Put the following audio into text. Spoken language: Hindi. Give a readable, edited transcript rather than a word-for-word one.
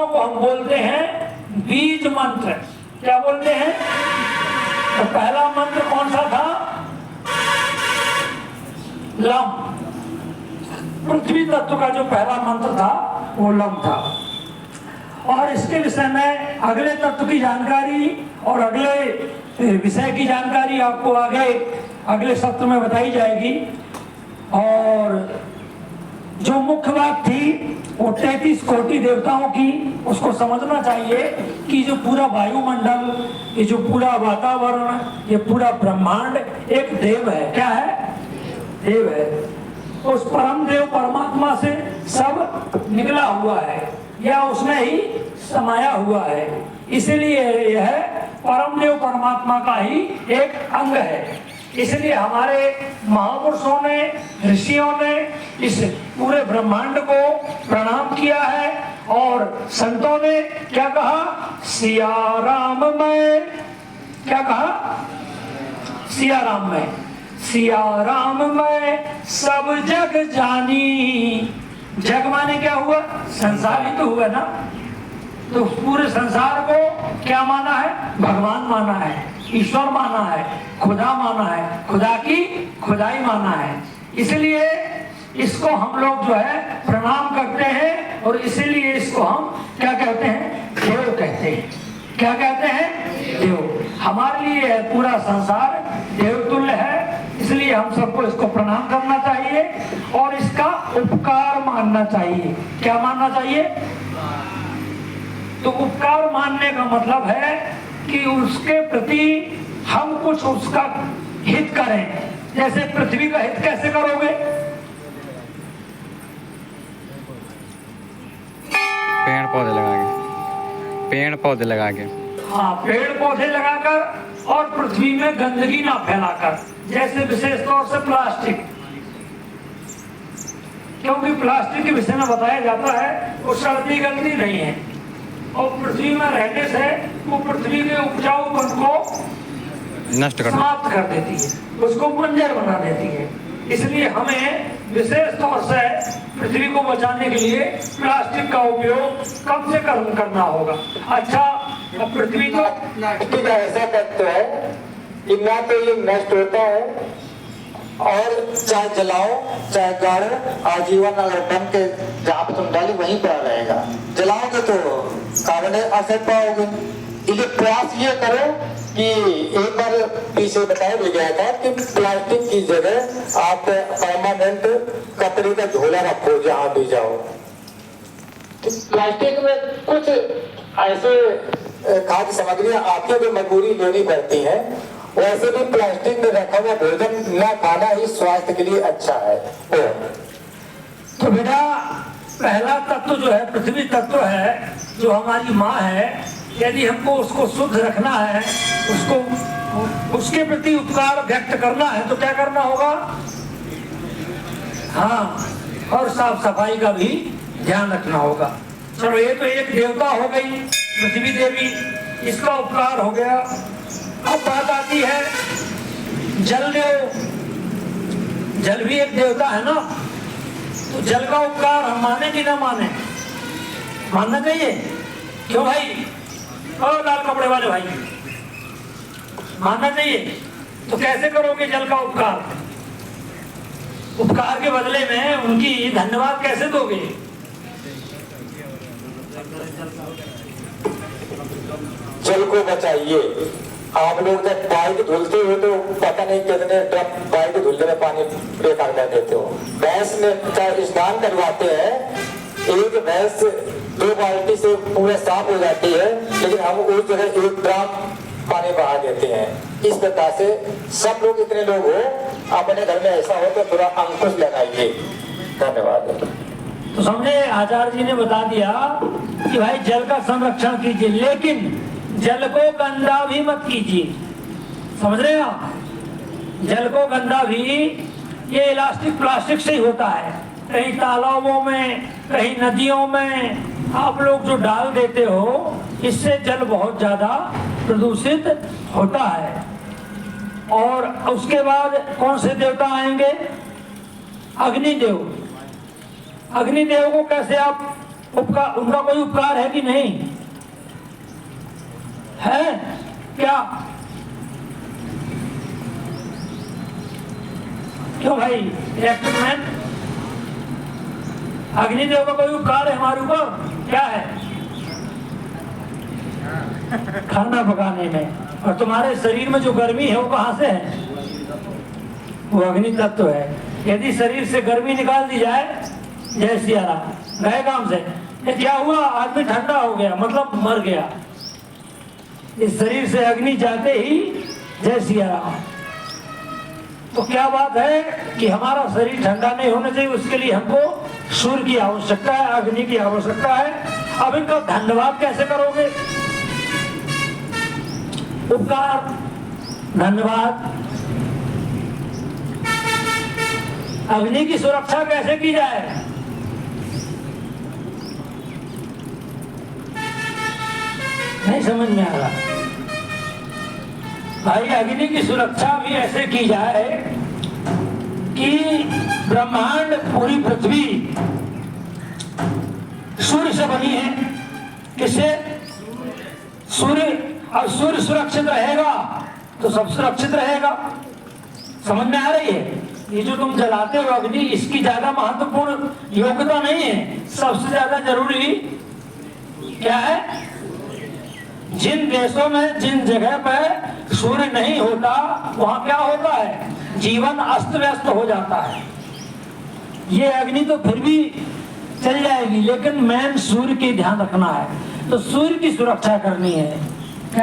को हम बोलते हैं बीज मंत्र। क्या बोलते हैं? तो पहला मंत्र कौन सा था? लम। पृथ्वी तत्व का जो पहला मंत्र था वो लम था। और इसके विषय में अगले तत्व की जानकारी और अगले विषय की जानकारी आपको आगे अगले सत्र में बताई जाएगी। और जो मुख्य बात थी वो 33 कोटि देवताओं की, उसको समझना चाहिए कि जो पूरा वायुमंडल, ये जो पूरा वातावरण, ये पूरा ब्रह्मांड एक देव है। क्या है? देव है। उस परम देव परमात्मा से सब निकला हुआ है या उसमें ही समाया हुआ है, इसलिए यह परम देव परमात्मा का ही एक अंग है। इसलिए हमारे महापुरुषों ने, ऋषियों ने इस पूरे ब्रह्मांड को प्रणाम किया है। और संतों ने क्या कहा? सिया राम में। क्या कहा? सिया राम में। सिया राम में सब जग जानी। जग माने क्या हुआ? संसार ही तो हुआ ना। तो पूरे संसार को क्या माना है? भगवान माना है, ईश्वर माना है, खुदा माना है, खुदा की खुदाई माना है। इसलिए इसको हम लोग जो है प्रणाम करते हैं और इसीलिए इसको हम क्या कहते हैं? देव कहते हैं। क्या कहते हैं? देव। हमारे लिए पूरा संसार देवतुल्य है, इसलिए हम सबको इसको प्रणाम करना चाहिए और इसका उपकार मानना चाहिए। क्या मानना चाहिए? तो उपकार मानने का मतलब है कि उसके प्रति हम कुछ उसका हित करें। जैसे पृथ्वी का हित कैसे करोगे? पेड़ पौधे लगा के। पेड़ पौधे लगा के। हाँ, पेड़ पौधे लगाकर और पृथ्वी में गंदगी ना फैलाकर। जैसे विशेष तौर से प्लास्टिक, क्योंकि प्लास्टिक के विषय में बताया जाता है वो सड़ती गलती नहीं है और पृथ्वी में रहने से वो पृथ्वी के उपजाऊपन को नष्ट कर समाप्त कर देती है, उसको बंजर बना देती है। इसलिए हमें विशेष तौर से पृथ्वी को बचाने के लिए प्लास्टिक का उपयोग कम से कम करना होगा। अच्छा, पृथ्वी तो प्लास्टिक ऐसा तत्व है कि ना तो ये नष्ट होता है और चाहे जलाओ चाहे गाड़ो, आजीवन अगर बन के जहाँ पे तुम डाली वहीं पर रहेगा। जलाओगे तो कार्बन असर पाओगे। इसलिए प्रयास ये करो कि एक बार पीछे बताया भी गया था कि प्लास्टिक की जगह आप परमानेंट कपड़े का झोला रखो जहाँ भी जाओ। प्लास्टिक में कुछ ऐसे खाद्य सामग्रियां आपको भी मजबूरी लेनी पड़ती है, वैसे भी प्लास्टिक में रखा हुआ भोजन न खाना ही स्वास्थ्य के लिए अच्छा है। तो बेटा, पहला तत्व जो है पृथ्वी तत्व है, जो हमारी माँ है, यदि हमको उसको शुद्ध रखना है, उसको उसके प्रति उपकार व्यक्त करना है तो क्या करना होगा? हाँ, और साफ सफाई का भी ध्यान रखना होगा। चलो, ये तो एक देवता हो गई पृथ्वी देवी, इसका उपकार हो गया। अब बात आती है जल देव। जल भी एक देवता है ना, तो जल का उपकार हम माने कि ना माने? मानना चाहिए। क्यों भाई? और लाल कपड़े वाले भाई, मानना चाहिए। तो कैसे करोगे जल का उपकार? उपकार के बदले में उनकी धन्यवाद कैसे दोगे? जल को बचाइए। आप लोग जब बाइक धुलते हो तो पता नहीं कितने ट्रक बाइक धुलने में पानी बेकार कर देते हो। भैंस में स्नान करवाते हैं, एक भैंस 2 बाल्टी से पूरा साफ हो जाती है, लेकिन हम उस जगह 1 ड्राम पानी बहा देते हैं। इस प्रकार से सब लोग, इतने लोग हो, अपने घर में ऐसा हो तो थोड़ा अंकुश लगाइए। धन्यवाद। तो समझे, आचार्य जी ने बता दिया कि भाई जल का संरक्षण कीजिए, लेकिन जल को गंदा भी मत कीजिए। समझ रहे हैं आप? जल को गंदा भी ये इलास्टिक प्लास्टिक से ही होता है। कहीं तालाबों में, कहीं नदियों में आप लोग जो डाल देते हो, इससे जल बहुत ज्यादा प्रदूषित होता है। और उसके बाद कौन से देवता आएंगे? अग्निदेव। अग्निदेव को कैसे आप उनका कोई उपकार है कि नहीं है? क्या क्यों भाई इलेक्ट्रिक मैन, अग्निदेव का कोई उपकार है हमारे ऊपर? क्या है? खाना पकाने में। और तुम्हारे शरीर में जो गर्मी है वो कहां से है? वो अग्नि तत्व है। यदि शरीर से गर्मी निकाल दी जाए, जय सिया राम, गए काम से, ये क्या हुआ? आदमी ठंडा हो गया, मतलब मर गया। इस शरीर से अग्नि जाते ही जय सिया राम। तो क्या बात है कि हमारा शरीर ठंडा नहीं होना चाहिए, उसके लिए हमको सूर्य की आवश्यकता है, अग्नि की आवश्यकता है। अब इनका धन्यवाद कैसे करोगे? उपकार, धन्यवाद। अग्नि की सुरक्षा कैसे की जाए? नहीं समझ में आ रहा भाई। अग्नि की सुरक्षा भी ऐसे की जाए कि ब्रह्मांड, पूरी पृथ्वी सूर्य से बनी है। किससे? सूर्य। और सूर्य सुरक्षित रहेगा तो सब सुरक्षित रहेगा। समझ में आ रही है? ये जो तुम जलाते हो अग्नि, इसकी ज्यादा महत्वपूर्ण योग्यता नहीं है। सबसे ज्यादा जरूरी क्या है? जिन देशों में, जिन जगह पर सूर्य नहीं होता, वहां क्या होता है? जीवन अस्त व्यस्त हो जाता है। ये अग्नि तो फिर भी चल जाएगी, लेकिन मेन सूर्य की ध्यान रखना है। तो सूर्य की सुरक्षा करनी है।